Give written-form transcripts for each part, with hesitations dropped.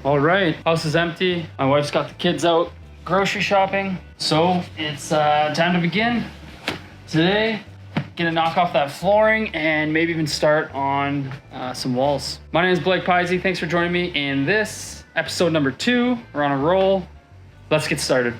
All right, house is empty. My wife's got the kids out grocery shopping. So it's time to begin. Today, gonna knock off that flooring and maybe even start on some walls. My name is Blake Pizzey. Thanks for joining me in this episode number 2. We're on a roll. Let's get started.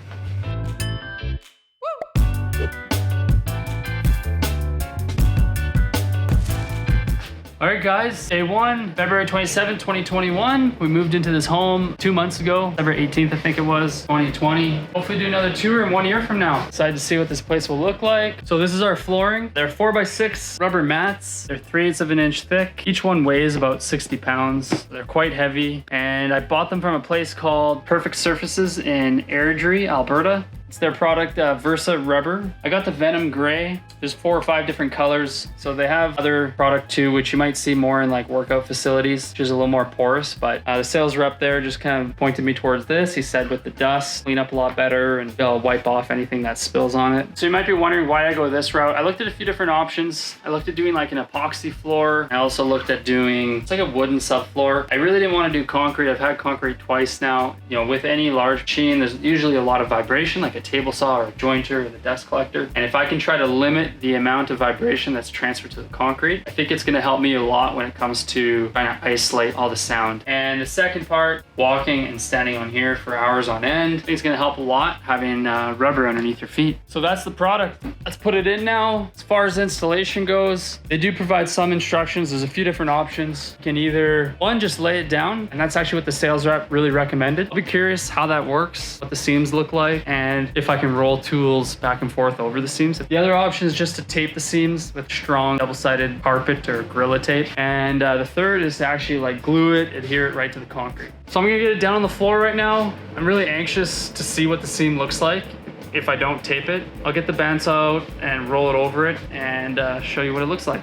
All right, guys, day 1, February 27th, 2021. We moved into this home 2 months ago, February 18th, I think it was, 2020. Hopefully do another tour in 1 year from now. Decided to see what this place will look like. So this is our flooring. They're 4x6 rubber mats. They're 3/8 of an inch thick. Each one weighs about 60 pounds. They're quite heavy. And I bought them from a place called Perfect Surfaces in Airdrie, Alberta. It's their product, Versa Rubber. I got the Venom Gray. There's 4 or 5 different colors. So they have other product too, which you might see more in like workout facilities, which is a little more porous. But the sales rep there just kind of pointed me towards this. He said with the dust, clean up a lot better and they'll wipe off anything that spills on it. So you might be wondering why I go this route. I looked at a few different options. I looked at doing like an epoxy floor. I also looked at doing, it's like a wooden subfloor. I really didn't want to do concrete. I've had concrete twice now. You know, with any large machine, there's usually a lot of vibration, like a table saw or a jointer or the dust collector. And if I can try to limit the amount of vibration that's transferred to the concrete, I think it's going to help me a lot when it comes to trying to isolate all the sound. And the second part, walking and standing on here for hours on end, I think it's going to help a lot having rubber underneath your feet. So that's the product. Let's put it in now. As far as installation goes, they do provide some instructions. There's a few different options. You can either, one, just lay it down, and that's actually what the sales rep really recommended. I'll be curious how that works, what the seams look like, and if I can roll tools back and forth over the seams. The other option is just to tape the seams with strong double-sided carpet or Gorilla tape. And the third is to actually like glue it, adhere it right to the concrete. So I'm gonna get it down on the floor right now. I'm really anxious to see what the seam looks like if I don't tape it. I'll get the bandsaw out and roll it over it and show you what it looks like.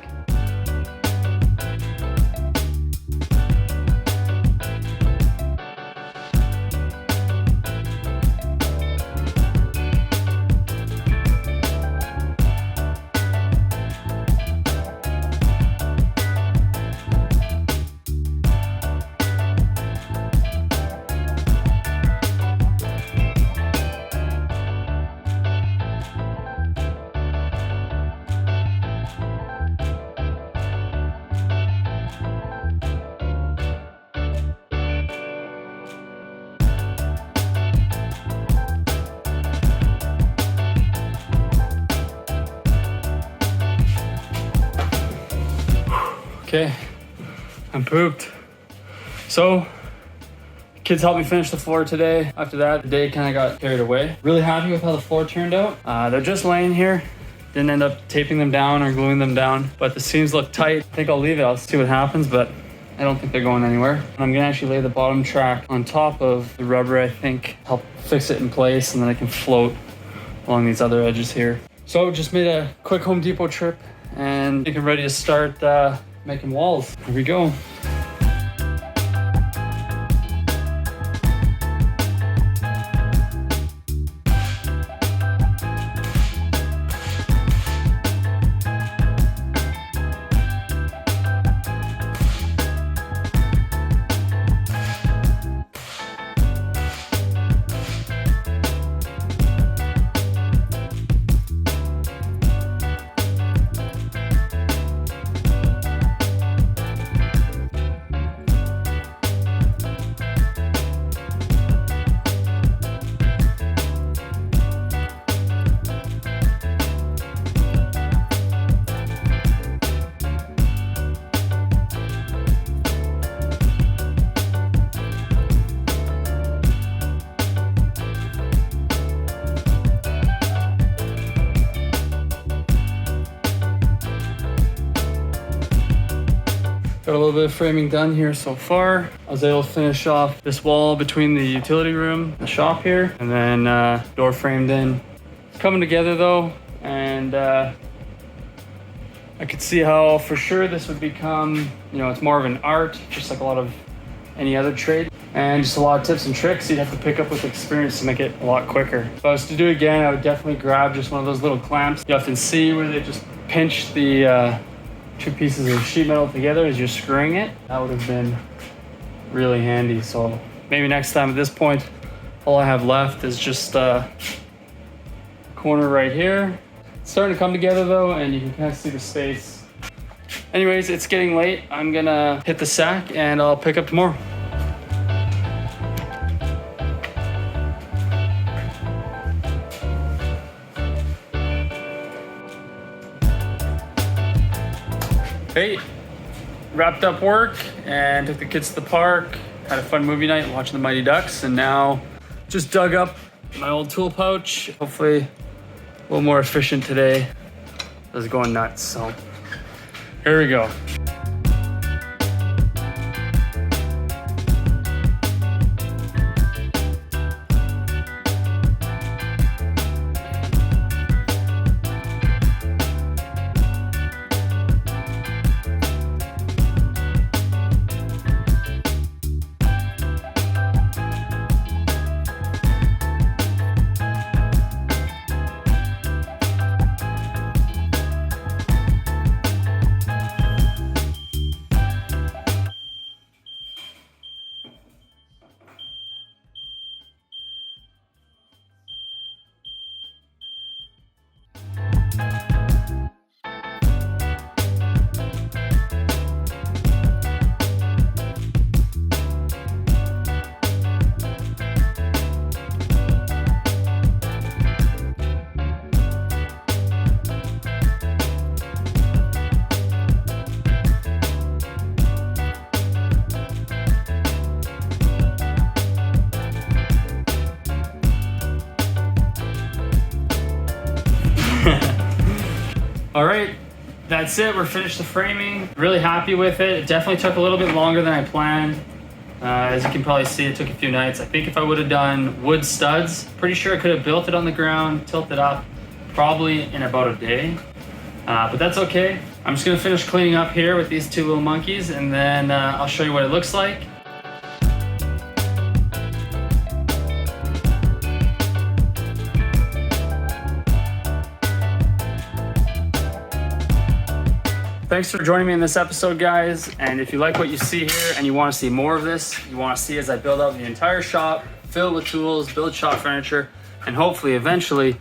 Okay, I'm pooped. So, kids helped me finish the floor today. After that, the day kind of got carried away. Really happy with how the floor turned out. They're just laying here. Didn't end up taping them down or gluing them down, but the seams look tight. I think I'll leave it. I'll see what happens, but I don't think they're going anywhere. I'm gonna actually lay the bottom track on top of the rubber, I think, help fix it in place, and then I can float along these other edges here. So just made a quick Home Depot trip and getting ready to start making walls. Here we go. Got a little bit of framing done here so far. I was able to finish off this wall between the utility room and the shop here, and then door framed in. It's coming together though, and I could see how for sure this would become, you know, it's more of an art, just like a lot of any other trade. And just a lot of tips and tricks you'd have to pick up with experience to make it a lot quicker. If I was to do it again, I would definitely grab just one of those little clamps. You often see where they just pinch the two pieces of sheet metal together as you're screwing it. That would have been really handy. So maybe next time. At this point, all I have left is just corner right here. It's starting to come together though, and you can kind of see the space. Anyways, it's getting late. I'm gonna hit the sack and I'll pick up tomorrow. Hey, wrapped up work and took the kids to the park. Had a fun movie night watching the Mighty Ducks, and now just dug up my old tool pouch. Hopefully a little more efficient today. I was going nuts, so here we go. All right, that's it. We're finished the framing. Really happy with it. It definitely took a little bit longer than I planned. As you can probably see, it took a few nights. I think if I would have done wood studs, pretty sure I could have built it on the ground, tilted up, probably in about a day. But that's okay. I'm just gonna finish cleaning up here with these two little monkeys, and then I'll show you what it looks like. Thanks for joining me in this episode, guys. And if you like what you see here and you want to see more of this, you want to see as I build out the entire shop, fill it with tools, build shop furniture, and hopefully eventually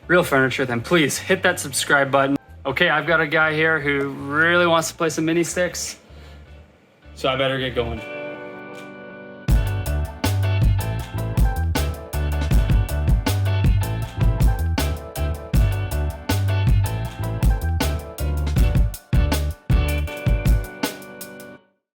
real furniture, then please hit that subscribe button. Okay, I've got a guy here who really wants to play some mini sticks, so I better get going.